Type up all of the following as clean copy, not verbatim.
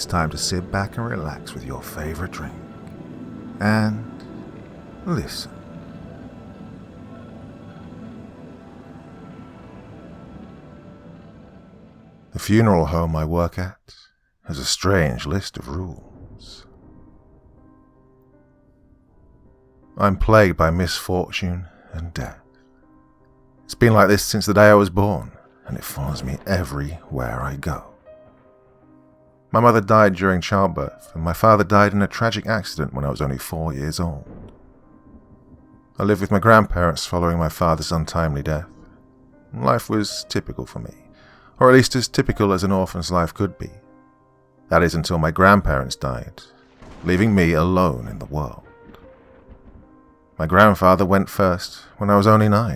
it's time to sit back and relax with your favorite drink. And listen. The funeral home I work at has a strange list of rules. I'm plagued by misfortune and death. It's been like this since the day I was born, and it follows me everywhere I go. My mother died during childbirth, and my father died in a tragic accident when I was only 4 years old. I lived with my grandparents following my father's untimely death. Life was typical for me, or at least as typical as an orphan's life could be. That is until my grandparents died, leaving me alone in the world. My grandfather went first when I was only 9,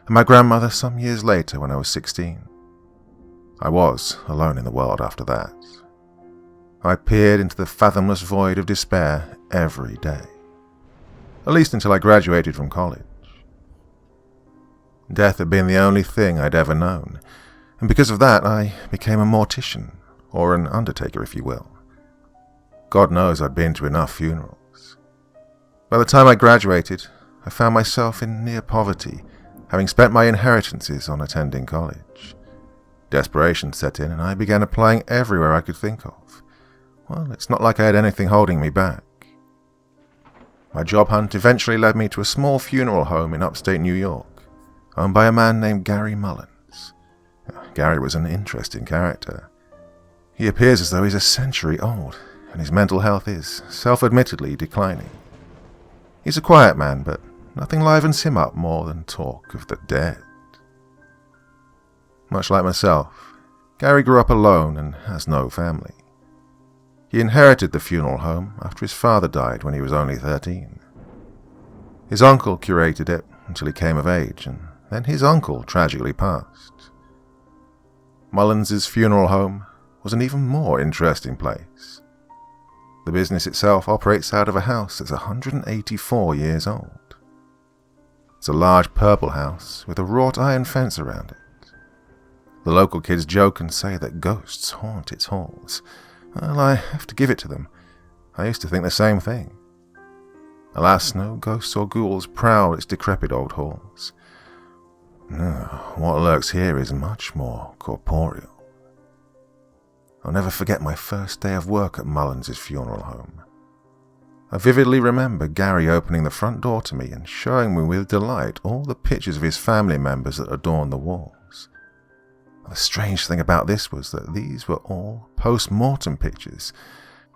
and my grandmother some years later when I was 16. I was alone in the world after that. I peered into the fathomless void of despair every day, at least until I graduated from college. Death had been the only thing I'd ever known, and because of that I became a mortician, or an undertaker if you will. God knows I'd been to enough funerals. By the time I graduated, I found myself in near poverty, having spent my inheritances on attending college. Desperation set in, and I began applying everywhere I could think of. Well, it's not like I had anything holding me back. My job hunt eventually led me to a small funeral home in upstate New York, owned by a man named Gary Mullins. Gary was an interesting character. He appears as though he's a century old, and his mental health is, self-admittedly, declining. He's a quiet man, but nothing livens him up more than talk of the dead. Much like myself, Gary grew up alone and has no family. He inherited the funeral home after his father died when he was only 13. His uncle curated it until he came of age, and then his uncle tragically passed. Mullins's funeral home was an even more interesting place. The business itself operates out of a house that's 184 years old. It's a large purple house with a wrought iron fence around it. The local kids joke and say that ghosts haunt its halls. Well, I have to give it to them. I used to think the same thing. Alas, no ghosts or ghouls prowl its decrepit old halls. No, what lurks here is much more corporeal. I'll never forget my first day of work at Mullins's funeral home. I vividly remember Gary opening the front door to me and showing me with delight all the pictures of his family members that adorned the walls. The strange thing about this was that these were all post-mortem pictures,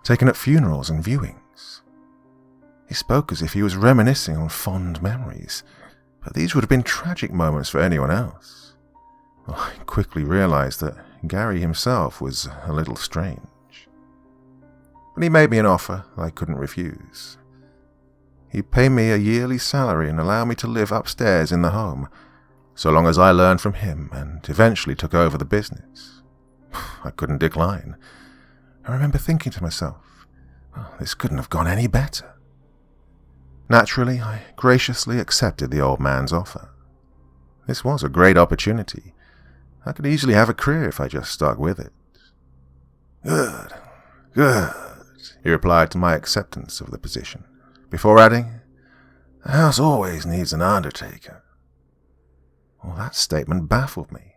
taken at funerals and viewings. He spoke as if he was reminiscing on fond memories, but these would have been tragic moments for anyone else. Well, I quickly realized that Gary himself was a little strange. But he made me an offer I couldn't refuse. He'd pay me a yearly salary and allow me to live upstairs in the home, so long as I learned from him and eventually took over the business. I couldn't decline. I remember thinking to myself, this couldn't have gone any better. Naturally, I graciously accepted the old man's offer. This was a great opportunity. I could easily have a career if I just stuck with it. Good, good, he replied to my acceptance of the position, before adding, the house always needs an undertaker. Well, that statement baffled me,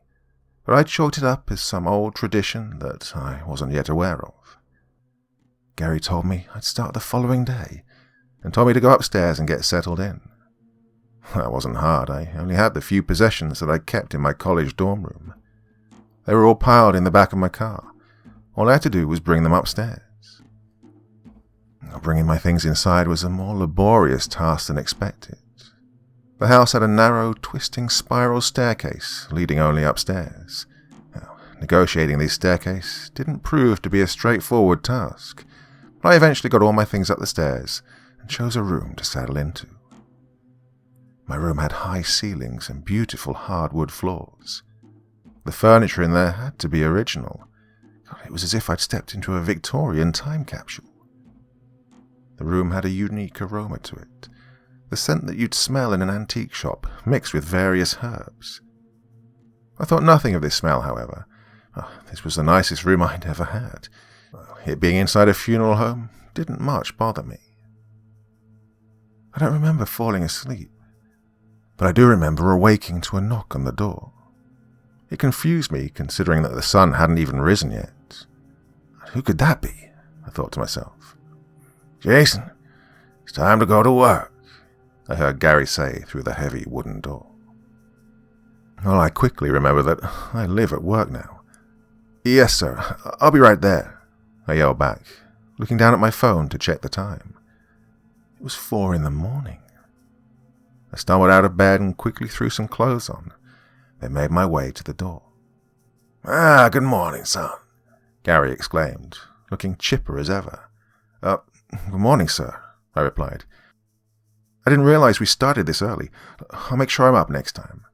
but I chalked it up as some old tradition that I wasn't yet aware of. Gary told me I'd start the following day, and told me to go upstairs and get settled in. That wasn't hard. I only had the few possessions that I kept in my college dorm room. They were all piled in the back of my car. All I had to do was bring them upstairs. Bringing my things inside was a more laborious task than expected. The house had a narrow, twisting spiral staircase leading only upstairs. Negotiating this staircase didn't prove to be a straightforward task, but I eventually got all my things up the stairs and chose a room to settle into. My room had high ceilings and beautiful hardwood floors. The furniture in there had to be original. It was as if I'd stepped into a Victorian time capsule. The room had a unique aroma to it, the scent that you'd smell in an antique shop, mixed with various herbs. I thought nothing of this smell, however. This was the nicest room I'd ever had. it being inside a funeral home didn't much bother me. I don't remember falling asleep, but I do remember awaking to a knock on the door. It confused me, considering that the sun hadn't even risen yet. Who could that be? I thought to myself. "Jason, it's time to go to work," I heard Gary say through the heavy wooden door. Well, I quickly remember that I live at work now. "Yes, sir. I'll be right there," I yelled back, looking down at my phone to check the time. It was 4 a.m. I stumbled out of bed and quickly threw some clothes on, then made my way to the door. Good morning, son," Gary exclaimed, looking chipper as ever. Good morning, sir," I replied. "I didn't realize we started this early. I'll make sure I'm up next time."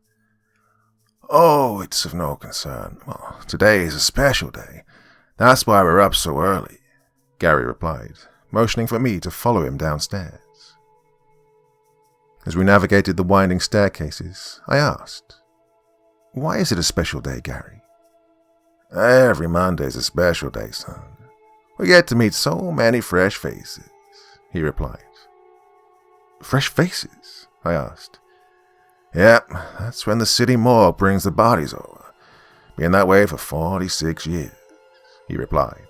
"Oh, it's of no concern. Well, today is a special day. That's why we're up so early," Gary replied, motioning for me to follow him downstairs. As we navigated the winding staircases, I asked, "Why is it a special day, Gary?" "Every Monday's a special day, son. We get to meet so many fresh faces," he replied. "Fresh faces?" I asked. "Yep, that's when the city morgue brings the bodies over. Been that way for 46 years, he replied.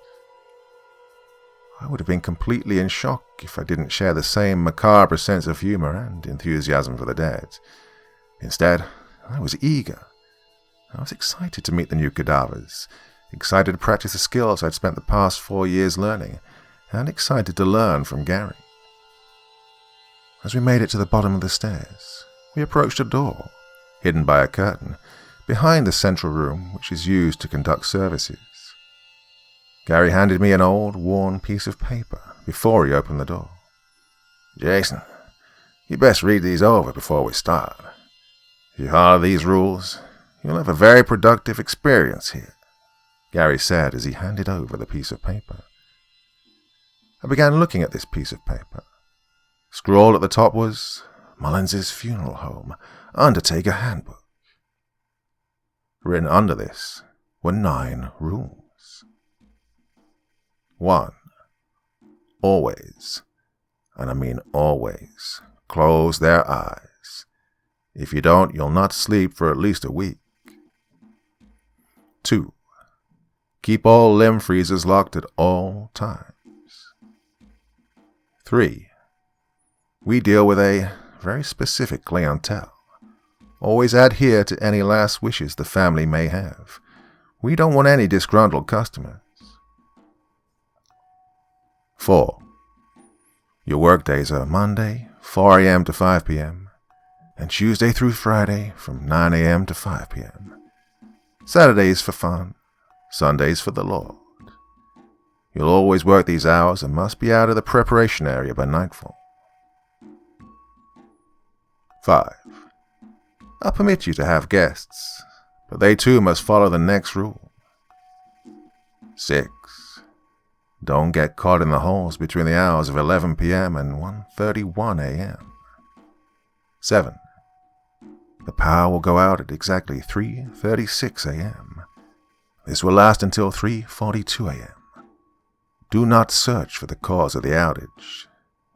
I would have been completely in shock if I didn't share the same macabre sense of humor and enthusiasm for the dead. Instead, I was eager. I was excited to meet the new cadavers, excited to practice the skills I'd spent the past 4 years learning, and excited to learn from Gary. As we made it to the bottom of the stairs, we approached a door, hidden by a curtain, behind the central room which is used to conduct services. Gary handed me an old, worn piece of paper before he opened the door. "Jason, you best read these over before we start. If you follow these rules, you'll have a very productive experience here," Gary said as he handed over the piece of paper. I began looking at this piece of paper. Scrawled at the top was, "Mullins's Funeral Home, Undertaker Handbook." Written under this were 9 rules. 1. Always, and I mean always, close their eyes. If you don't, you'll not sleep for at least a week. 2. Keep all limb freezers locked at all times. 3. We deal with a very specific clientele. Always adhere to any last wishes the family may have. We don't want any disgruntled customers. 4. Your work days are Monday, 4 a.m. to 5 p.m., and Tuesday through Friday from 9 a.m. to 5 p.m. Saturdays for fun, Sundays for the Lord. You'll always work these hours and must be out of the preparation area by nightfall. 5. I'll permit you to have guests, but they too must follow the next rule. 6. Don't get caught in the halls between the hours of 11 p.m. and 1:31 a.m. 7. The power will go out at exactly 3:36 a.m. This will last until 3:42 a.m. Do not search for the cause of the outage.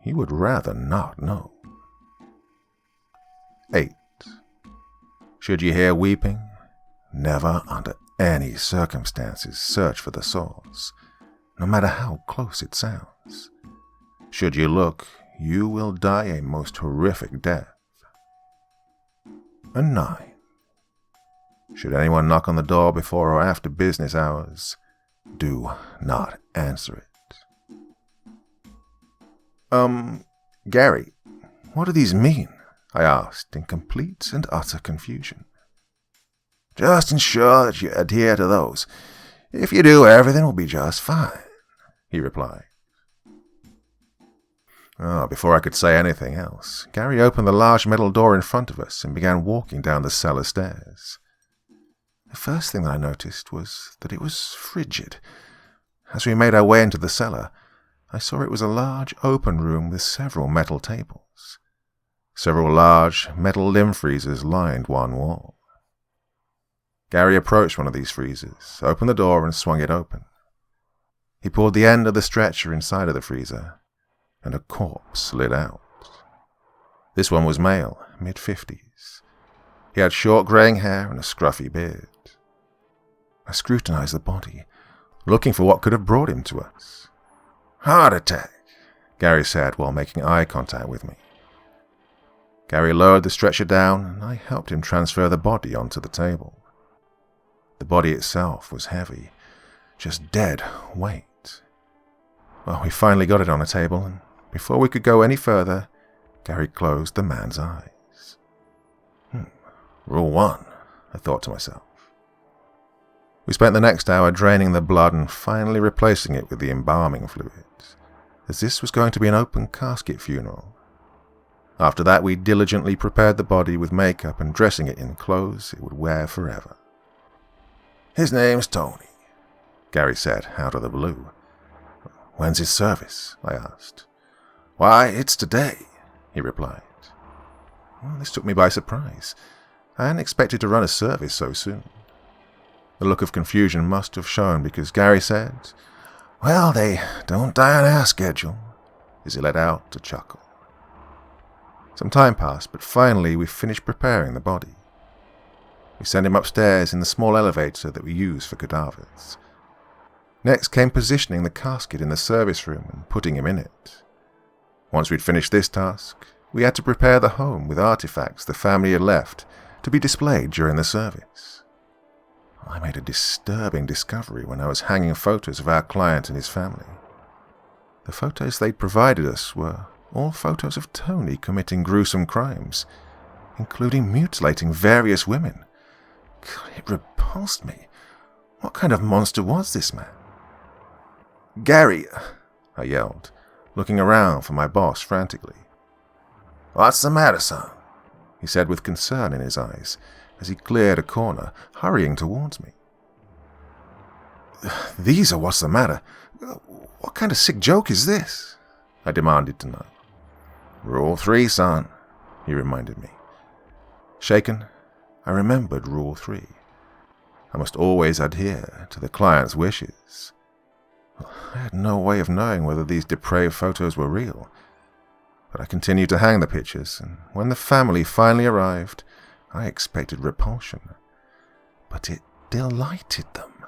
You would rather not know. 8. Should you hear weeping, never under any circumstances search for the source, no matter how close it sounds. Should you look, you will die a most horrific death. And 9. Should anyone knock on the door before or after business hours, do not answer it. Gary, what do these mean? I asked in complete and utter confusion. Just ensure that you adhere to those. If you do, everything will be just fine, he replied. Before I could say anything else, Gary opened the large metal door in front of us and began walking down the cellar stairs. The first thing that I noticed was that it was frigid. As we made our way into the cellar, I saw it was a large open room with several metal tables. Several large metal limb freezers lined one wall. Gary approached one of these freezers, opened the door and swung it open. He pulled the end of the stretcher inside of the freezer, and a corpse slid out. This one was male, mid-50s. He had short greying hair and a scruffy beard. I scrutinized the body, looking for what could have brought him to us. "Heart attack," Gary said while making eye contact with me. Gary lowered the stretcher down, and I helped him transfer the body onto the table. The body itself was heavy, just dead weight. Well, we finally got it on a table, and before we could go any further, Gary closed the man's eyes. Rule 1, I thought to myself. We spent the next hour draining the blood and finally replacing it with the embalming fluid, as this was going to be an open casket funeral. After that, we diligently prepared the body with makeup and dressing it in clothes it would wear forever. "His name's Tony," Gary said out of the blue. "When's his service?" I asked. "Why, it's today," he replied. Well, this took me by surprise. I hadn't expected to run a service so soon. The look of confusion must have shown because Gary said, "Well, they don't die on our schedule," as he let out a chuckle. Some time passed, but finally we finished preparing the body. We sent him upstairs in the small elevator that we use for cadavers. Next came positioning the casket in the service room and putting him in it. Once we'd finished this task, we had to prepare the home with artifacts the family had left to be displayed during the service. I made a disturbing discovery when I was hanging photos of our client and his family. The photos they'd provided us were all photos of Tony committing gruesome crimes, including mutilating various women. It repulsed me. What kind of monster was this man? "Gary," I yelled, looking around for my boss frantically. "What's the matter, son?" he said with concern in his eyes as he cleared a corner, hurrying towards me. "These are what's the matter. What kind of sick joke is this?" I demanded to know. "Rule 3, son," he reminded me. Shaken, I remembered Rule 3. I must always adhere to the client's wishes. I had no way of knowing whether these depraved photos were real, but I continued to hang the pictures, and when the family finally arrived, I expected repulsion. But it delighted them.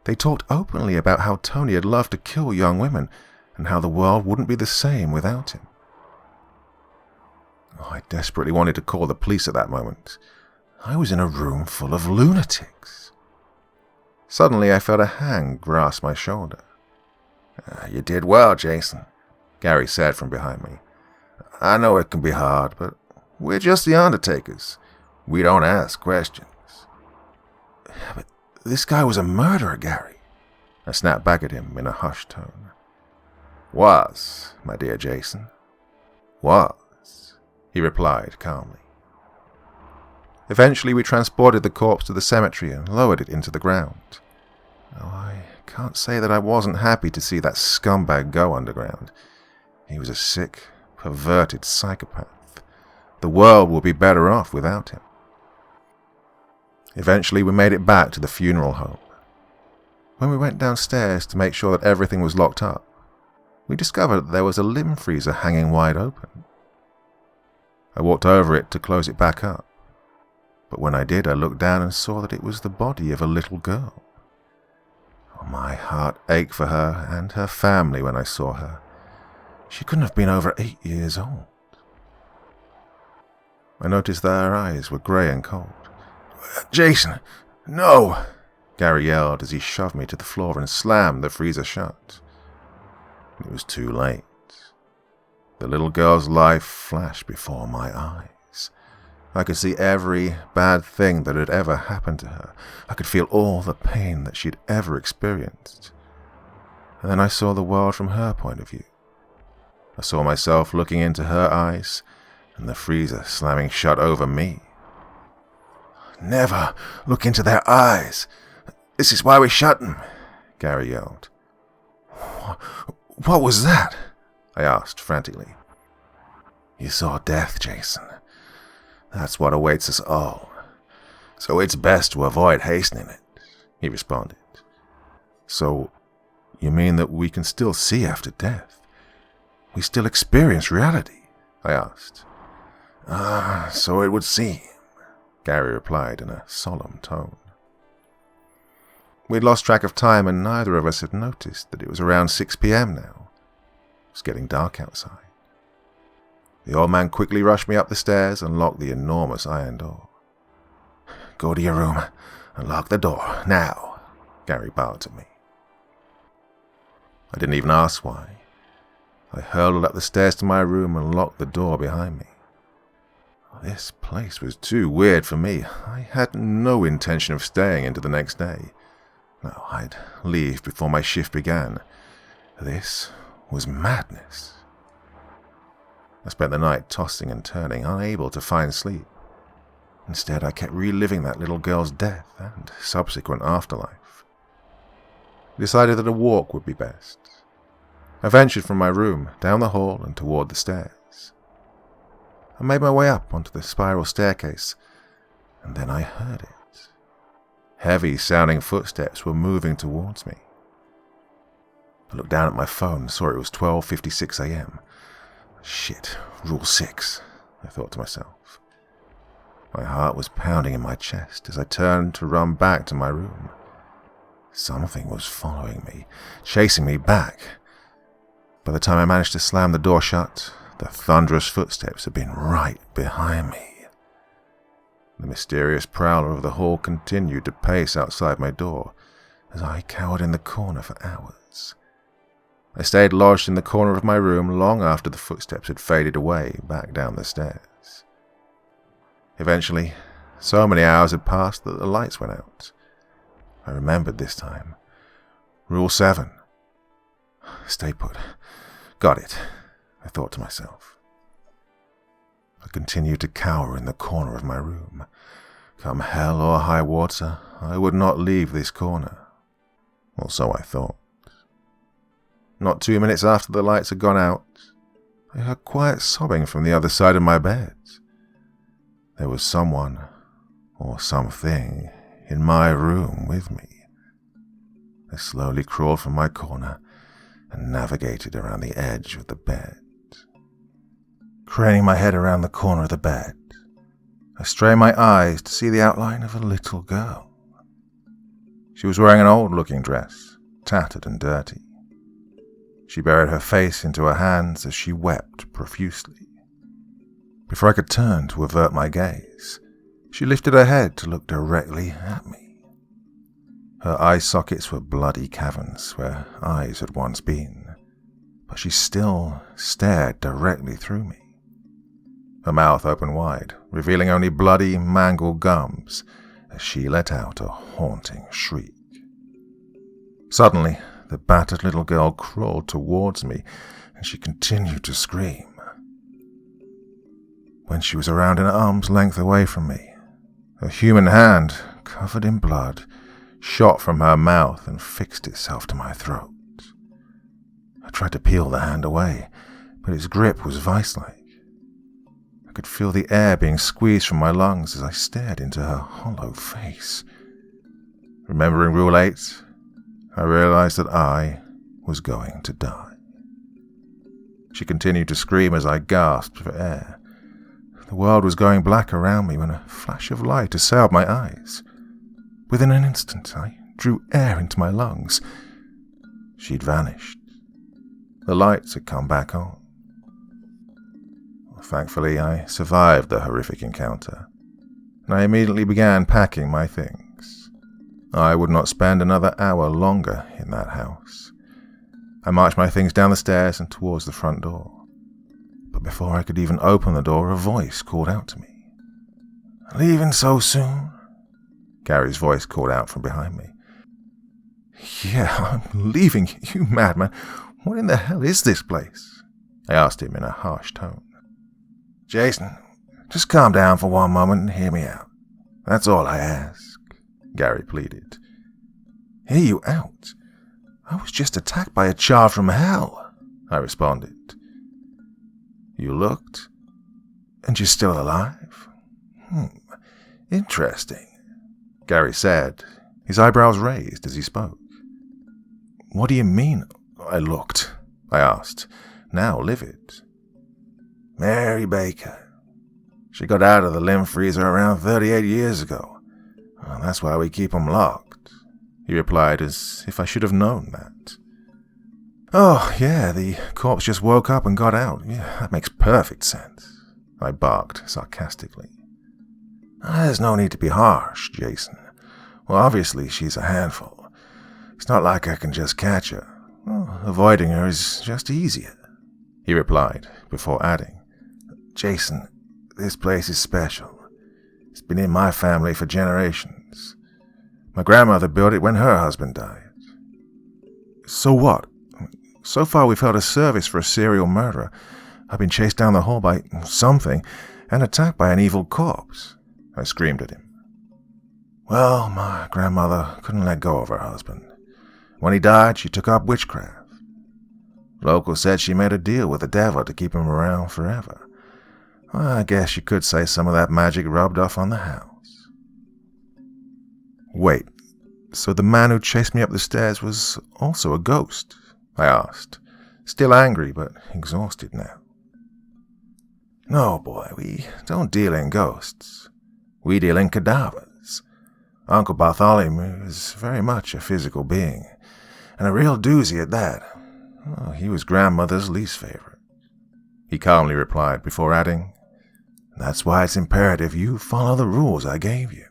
They talked openly about how Tony had loved to kill young women, and how the world wouldn't be the same without him. I desperately wanted to call the police at that moment. I was in a room full of lunatics. Suddenly I felt a hand grasp my shoulder. "You did well, Jason," Gary said from behind me. "I know it can be hard, but we're just the undertakers. We don't ask questions." "But this guy was a murderer, Gary," I snapped back at him in a hushed tone. "Was, my dear Jason. Was," he replied calmly. Eventually we transported the corpse to the cemetery and lowered it into the ground. Oh, I can't say that I wasn't happy to see that scumbag go underground. He was a sick, perverted psychopath. The world would be better off without him. Eventually we made it back to the funeral home. When we went downstairs to make sure that everything was locked up, we discovered that there was a limb freezer hanging wide open. I walked over it to close it back up, but when I did, I looked down and saw that it was the body of a little girl. Oh, my heart ached for her and her family when I saw her. She couldn't have been over 8 years old. I noticed that her eyes were grey and cold. "Jason, no!" Gary yelled as he shoved me to the floor and slammed the freezer shut. It was too late. The little girl's life flashed before my eyes. I could see every bad thing that had ever happened to her. I could feel all the pain that she'd ever experienced. And then I saw the world from her point of view. I saw myself looking into her eyes, and the freezer slamming shut over me. "Never look into their eyes. This is why we shut them," Gary yelled. "What was that?" I asked frantically. "You saw death, Jason. That's what awaits us all. So it's best to avoid hastening it," he responded. "So, You mean that we can still see after death? We still experience reality? I asked. So it would seem, Gary replied in a solemn tone. We'd lost track of time, and neither of us had noticed that it was around 6 p.m. now. It was getting dark outside. The old man quickly rushed me up the stairs and locked the enormous iron door. Go to your room and lock the door, now, Gary barked at me. I didn't even ask why. I hurled up the stairs to my room and locked the door behind me. This place was too weird for me. I had no intention of staying into the next day. No, I'd leave before my shift began. This was madness. I spent the night tossing and turning, unable to find sleep. Instead, I kept reliving that little girl's death and subsequent afterlife. I decided that a walk would be best. I ventured from my room, down the hall and toward the stairs. I made my way up onto the spiral staircase, and then I heard it. Heavy-sounding footsteps were moving towards me. I looked down at my phone and saw it was 12:56 a.m. Shit, Rule 6, I thought to myself. My heart was pounding in my chest as I turned to run back to my room. Something was following me, chasing me back. By the time I managed to slam the door shut, the thunderous footsteps had been right behind me. The mysterious prowler of the hall continued to pace outside my door as I cowered in the corner for hours. I stayed lodged in the corner of my room long after the footsteps had faded away back down the stairs. Eventually, so many hours had passed that the lights went out. I remembered this time. Rule 7. Stay put. Got it, I thought to myself. I continued to cower in the corner of my room. Come hell or high water, I would not leave this corner. Or so I thought. Not 2 minutes after the lights had gone out, I heard quiet sobbing from the other side of my bed. There was someone, or something, in my room with me. I slowly crawled from my corner and navigated around the edge of the bed. Craning my head around the corner of the bed, I strained my eyes to see the outline of a little girl. She was wearing an old-looking dress, tattered and dirty. She buried her face into her hands as she wept profusely. Before I could turn to avert my gaze, she lifted her head to look directly at me. Her eye sockets were bloody caverns where eyes had once been, but she still stared directly through me. Her mouth opened wide, revealing only bloody, mangled gums as she let out a haunting shriek. Suddenly, the battered little girl crawled towards me, and she continued to scream. When she was around an arm's length away from me, a human hand, covered in blood, shot from her mouth and fixed itself to my throat. I tried to peel the hand away, but its grip was vice-like. I could feel the air being squeezed from my lungs as I stared into her hollow face. Remembering Rule 8, I realized that I was going to die. She continued to scream as I gasped for air. The world was going black around me when a flash of light assailed my eyes. Within an instant, I drew air into my lungs. She'd vanished. The lights had come back on. Thankfully, I survived the horrific encounter, and I immediately began packing my things. I would not spend another hour longer in that house. I marched my things down the stairs and towards the front door. But before I could even open the door, a voice called out to me. "Leaving so soon?" Gary's voice called out from behind me. "Yeah, I'm leaving, you madman. What in the hell is this place?" I asked him in a harsh tone. "Jason, just calm down for one moment and hear me out. That's all I ask," Gary pleaded. "Hear you out? I was just attacked by a child from hell," I responded. "You looked, and you're still alive? Interesting," Gary said, his eyebrows raised as he spoke. What do you mean, I looked? I asked, now livid. Mary Baker. She got out of the limb freezer around 38 years ago. Well, that's why we keep 'em locked, he replied as if I should have known that. Oh, yeah, the corpse just woke up and got out. Yeah, that makes perfect sense, I barked sarcastically. There's no need to be harsh, Jason. Well, obviously she's a handful. It's not like I can just catch her. Well, avoiding her is just easier, he replied, before adding, Jason, this place is special. It's been in my family for generations. My grandmother built it when her husband died. So what? So far we've held a service for a serial murderer. I've been chased down the hall by something and attacked by an evil corpse, I screamed at him. Well, my grandmother couldn't let go of her husband. When he died, she took up witchcraft. Locals said she made a deal with the devil to keep him around forever. Well, I guess you could say some of that magic rubbed off on the house. Wait, so the man who chased me up the stairs was also a ghost? I asked, still angry but exhausted now. No, boy, we don't deal in ghosts. We deal in cadavers. Uncle Bartholomew is very much a physical being, and a real doozy at that. Oh, he was grandmother's least favorite, he calmly replied before adding, That's why it's imperative you follow the rules I gave you.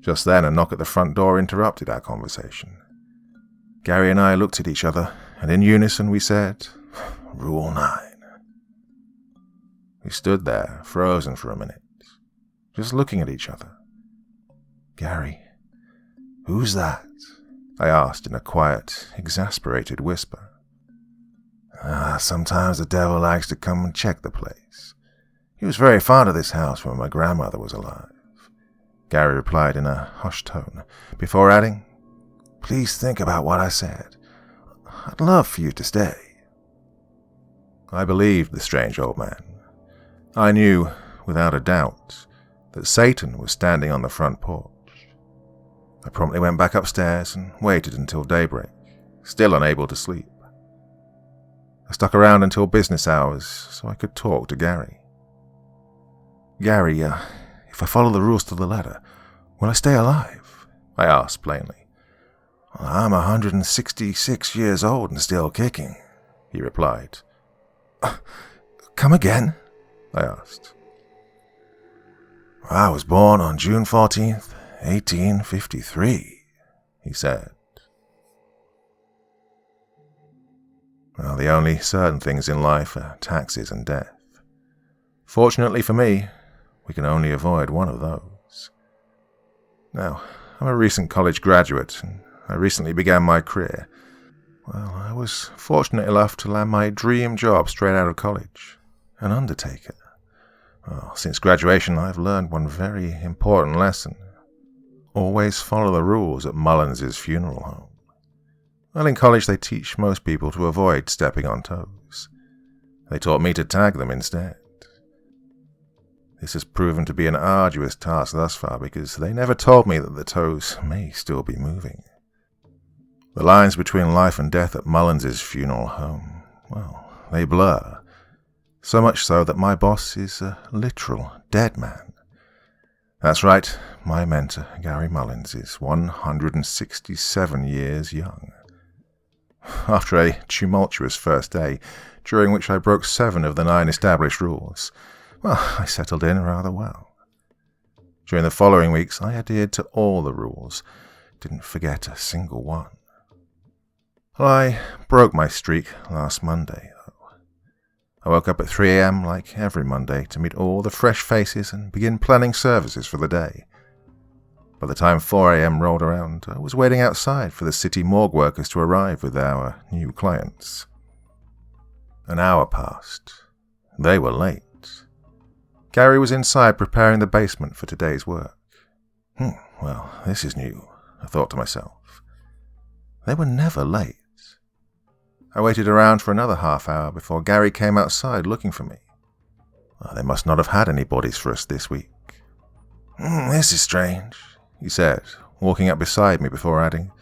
Just then a knock at the front door interrupted our conversation. Gary and I looked at each other, and in unison we said, Rule 9. We stood there, frozen for a minute, just looking at each other. Gary, who's that? I asked in a quiet, exasperated whisper. Sometimes the devil likes to come and check the place. He was very fond of this house when my grandmother was alive, Gary replied in a hushed tone, before adding, Please think about what I said. I'd love for you to stay. I believed the strange old man. I knew, without a doubt, that Satan was standing on the front porch. I promptly went back upstairs and waited until daybreak, still unable to sleep. I stuck around until business hours so I could talk to Gary. Gary, if I follow the rules to the letter, will I stay alive? I asked plainly. Well, I'm 166 years old and still kicking, he replied. Come again? I asked. I was born on June 14th, 1853, he said. Well, the only certain things in life are taxes and death. Fortunately for me, we can only avoid one of those. Now, I'm a recent college graduate, and I recently began my career. Well, I was fortunate enough to land my dream job straight out of college, an undertaker. Well, since graduation, I've learned one very important lesson. Always follow the rules at Mullins's funeral home. Well, in college they teach most people to avoid stepping on toes. They taught me to tag them instead. This has proven to be an arduous task thus far because they never told me that the toes may still be moving. The lines between life and death at Mullins's funeral home, well, they blur. So much so that my boss is a literal dead man. That's right, my mentor, Gary Mullins, is 167 years young. After a tumultuous first day, during which I broke 7 of the 9 established rules, well, I settled in rather well. During the following weeks, I adhered to all the rules, didn't forget a single one. Well, I broke my streak last Monday, though. I woke up at 3 a.m. like every Monday to meet all the fresh faces and begin planning services for the day. By the time 4 a.m. rolled around, I was waiting outside for the city morgue workers to arrive with our new clients. An hour passed. They were late. Gary was inside preparing the basement for today's work. Well, this is new, I thought to myself. They were never late. I waited around for another half hour before Gary came outside looking for me. Well, they must not have had any bodies for us this week. This is strange, he said, walking up beside me before adding,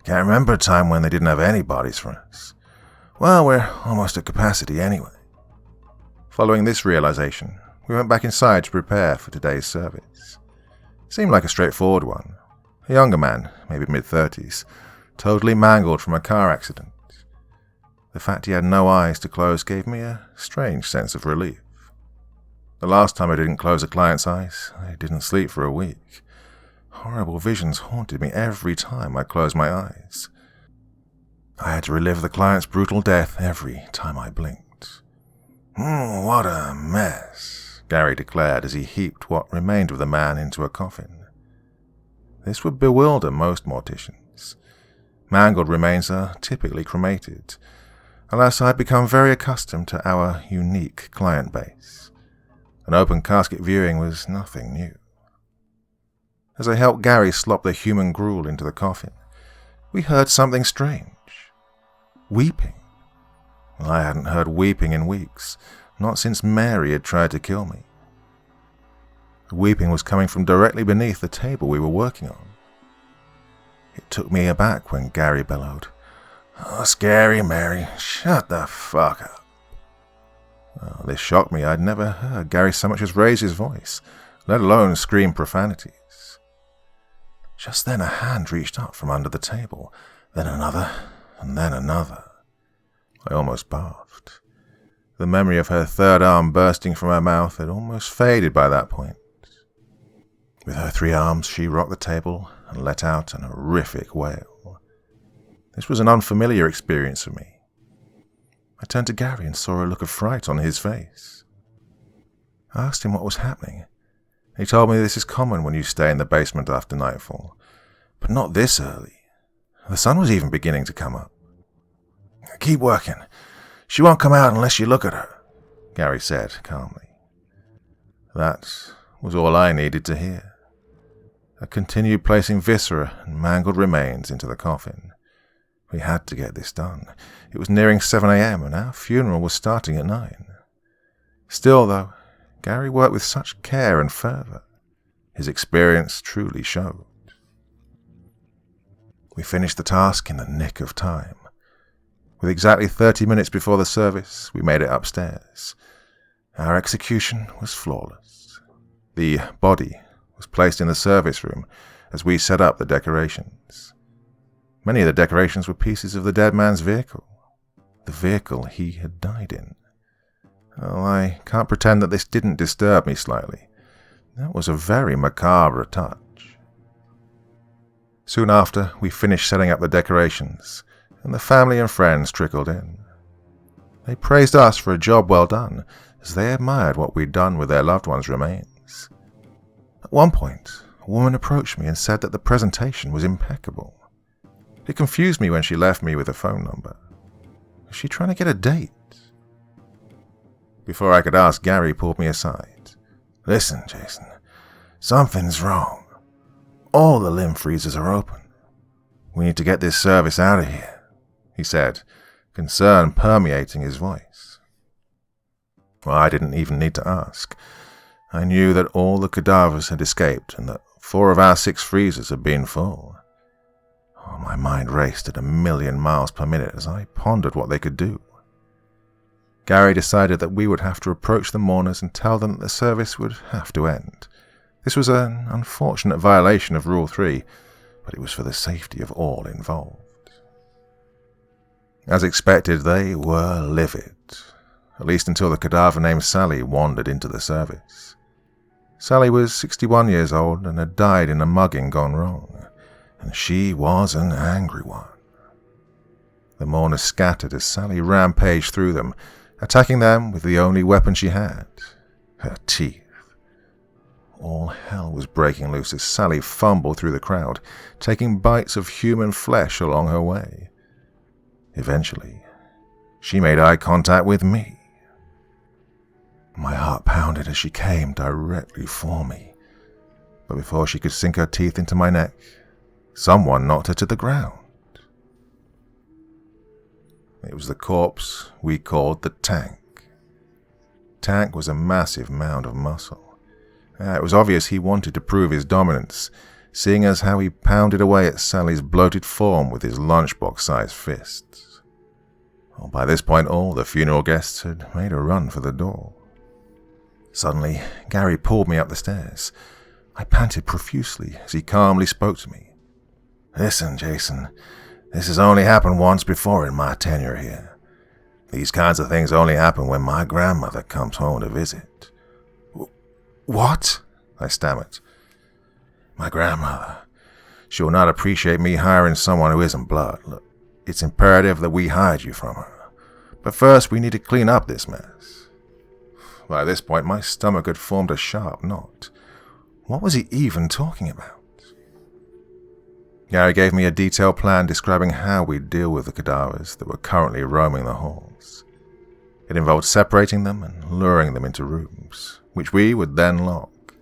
Can't remember a time when they didn't have any bodies for us. Well, we're almost at capacity anyway. Following this realization, we went back inside to prepare for today's service. It seemed like a straightforward one. A younger man, maybe mid-30s, totally mangled from a car accident. The fact he had no eyes to close gave me a strange sense of relief. The last time I didn't close a client's eyes, I didn't sleep for a week. Horrible visions haunted me every time I closed my eyes. I had to relive the client's brutal death every time I blinked. What a mess, Gary declared as he heaped what remained of the man into a coffin. This would bewilder most morticians. Mangled remains are typically cremated, unless I'd become very accustomed to our unique client base. An open casket viewing was nothing new. As I helped Gary slop the human gruel into the coffin, we heard something strange. Weeping. I hadn't heard weeping in weeks, not since Mary had tried to kill me. The weeping was coming from directly beneath the table we were working on. It took me aback when Gary bellowed, "Oh, scary, Mary, shut the fuck up." Oh, this shocked me. I'd never heard Gary so much as raise his voice, let alone scream profanities. Just then a hand reached up from under the table, then another, and then another. I almost barfed. The memory of her third arm bursting from her mouth had almost faded by that point. With her 3 arms, she rocked the table and let out an horrific wail. This was an unfamiliar experience for me. I turned to Gary and saw a look of fright on his face. I asked him what was happening. He told me this is common when you stay in the basement after nightfall, but not this early. The sun was even beginning to come up. "Keep working. She won't come out unless you look at her," Gary said calmly. That was all I needed to hear. I continued placing viscera and mangled remains into the coffin. We had to get this done. It was nearing 7 a.m. and our funeral was starting at 9. Still, though, Gary worked with such care and fervor. His experience truly showed. We finished the task in the nick of time. With exactly 30 minutes before the service, we made it upstairs. Our execution was flawless. The body was placed in the service room as we set up the decorations. Many of the decorations were pieces of the dead man's vehicle, the vehicle he had died in. Well, I can't pretend that this didn't disturb me slightly. That was a very macabre touch. Soon after, we finished setting up the decorations, and the family and friends trickled in. They praised us for a job well done, as they admired what we'd done with their loved ones' remains. At one point, a woman approached me and said that the presentation was impeccable. It confused me when she left me with a phone number. Was she trying to get a date? Before I could ask, Gary pulled me aside. "Listen, Jason, something's wrong. All the limb freezers are open. We need to get this service out of here," he said, concern permeating his voice. Well, I didn't even need to ask. I knew that all the cadavers had escaped and that 4 of our 6 freezers had been full. Oh, my mind raced at 1,000,000 miles per minute as I pondered what they could do. Gary decided that we would have to approach the mourners and tell them that the service would have to end. This was an unfortunate violation of Rule 3, but it was for the safety of all involved. As expected, they were livid, at least until the cadaver named Sally wandered into the service. Sally was 61 years old and had died in a mugging gone wrong, and she was an angry one. The mourners scattered as Sally rampaged through them, attacking them with the only weapon she had, her teeth. All hell was breaking loose as Sally fumbled through the crowd, taking bites of human flesh along her way. Eventually, she made eye contact with me. My heart pounded as she came directly for me, but before she could sink her teeth into my neck, someone knocked her to the ground. It was the corpse we called the Tank. Tank was a massive mound of muscle. It was obvious he wanted to prove his dominance, seeing as how he pounded away at Sally's bloated form with his lunchbox-sized fists. Well, by this point, all the funeral guests had made a run for the door. Suddenly, Gary pulled me up the stairs. I panted profusely as he calmly spoke to me. "Listen, Jason, this has only happened once before in my tenure here. These kinds of things only happen when my grandmother comes home to visit." "What?" I stammered. "My grandmother. She will not appreciate me hiring someone who isn't blood. Look, it's imperative that we hide you from her. But first, we need to clean up this mess." By this point, my stomach had formed a sharp knot. What was he even talking about? Gary gave me a detailed plan describing how we'd deal with the cadavers that were currently roaming the halls. It involved separating them and luring them into rooms, which we would then lock.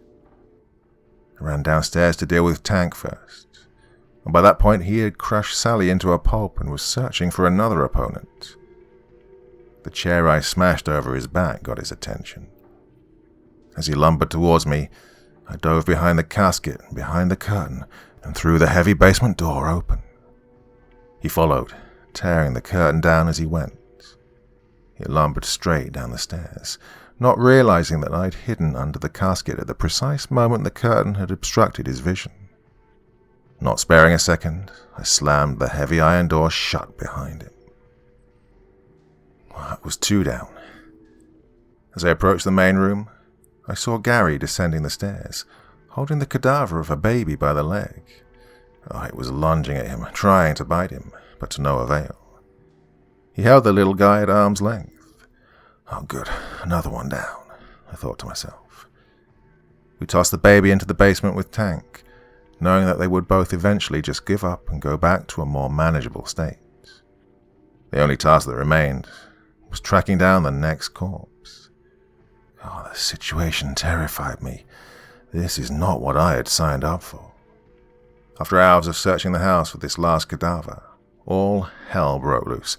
I ran downstairs to deal with Tank first, and by that point he had crushed Sally into a pulp and was searching for another opponent. The chair I smashed over his back got his attention. As he lumbered towards me, I dove behind the casket, behind the curtain, and threw the heavy basement door open. He followed, tearing the curtain down as he went. He lumbered straight down the stairs, not realizing that I'd hidden under the casket at the precise moment the curtain had obstructed his vision. Not sparing a second, I slammed the heavy iron door shut behind him. That was two down. As I approached the main room, I saw Gary descending the stairs, holding the cadaver of a baby by the leg. It was lunging at him, trying to bite him, but to no avail. He held the little guy at arm's length. "Oh, good, another one down," I thought to myself. We tossed the baby into the basement with Tank, knowing that they would both eventually just give up and go back to a more manageable state. The only task that remained was tracking down the next corpse. The situation terrified me. This is not what I had signed up for. After hours of searching the house for this last cadaver, all hell broke loose,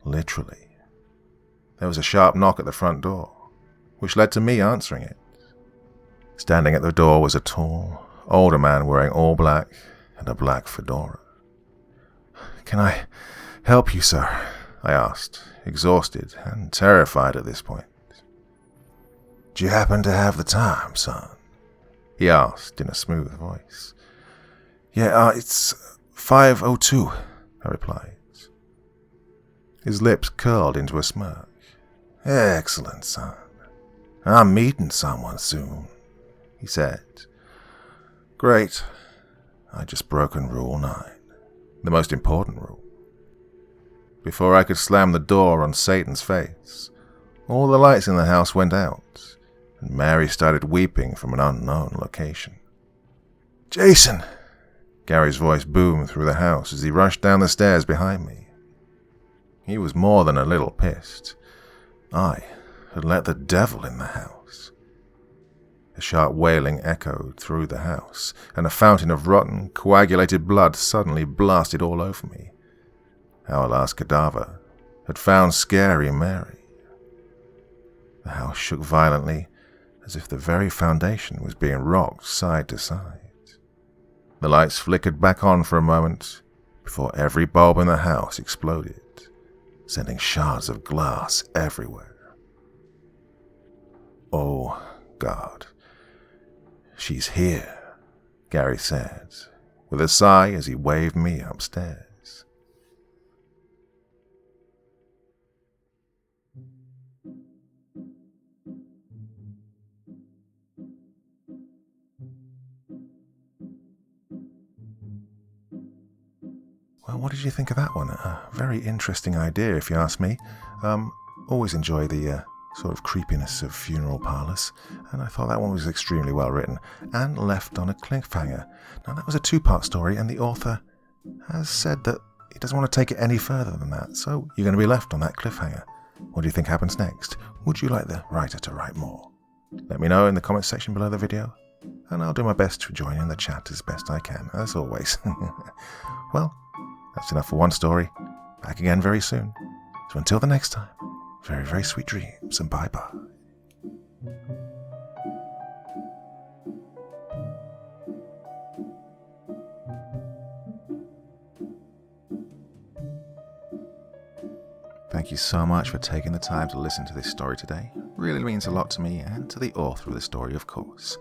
literally. There was a sharp knock at the front door, which led to me answering it. Standing at the door was a tall, older man wearing all black and a black fedora. "Can I help you, sir?" I asked, exhausted and terrified at this point. "Do you happen to have the time, son?" he asked in a smooth voice. "Yeah, it's 5:02, I replied. His lips curled into a smirk. "Excellent, son. I'm meeting someone soon," he said. "Great. I'd just broken Rule 9, the most important rule." Before I could slam the door on Satan's face, all the lights in the house went out, and Mary started weeping from an unknown location. "Jason!" Gary's voice boomed through the house as he rushed down the stairs behind me. He was more than a little pissed. I had let the devil in the house. A sharp wailing echoed through the house, and a fountain of rotten, coagulated blood suddenly blasted all over me. Our last cadaver had found Scary Mary. The house shook violently, as if the very foundation was being rocked side to side. The lights flickered back on for a moment, before every bulb in the house exploded, sending shards of glass everywhere. "Oh, God. She's here," Gary said, with a sigh as he waved me upstairs. Well, what did you think of that one? A very interesting idea, if you ask me. Always enjoy the sort of creepiness of funeral parlours, and I thought that one was extremely well written and left on a cliffhanger. Now, that was a two-part story, and the author has said that he doesn't want to take it any further than that, so you're going to be left on that cliffhanger. What do you think happens next? Would you like the writer to write more? Let me know in the comments section below the video, and I'll do my best to join in the chat as best I can, as always. Well, that's enough for one story. Back again very soon. So until the next time, very, very sweet dreams, and bye-bye. Thank you so much for taking the time to listen to this story today. It really means a lot to me and to the author of the story, of course.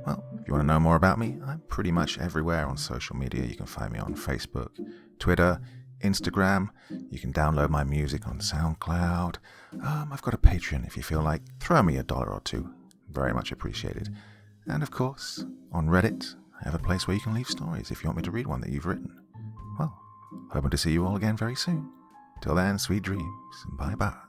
Well, if you want to know more about me, I'm pretty much everywhere on social media. You can find me on Facebook, Twitter, Instagram. You can download my music on SoundCloud. I've got a Patreon if you feel like. Throw me $1 or $2. Very much appreciated. And of course, on Reddit, I have a place where you can leave stories if you want me to read one that you've written. Well, hoping to see you all again very soon. Till then, sweet dreams, and bye-bye.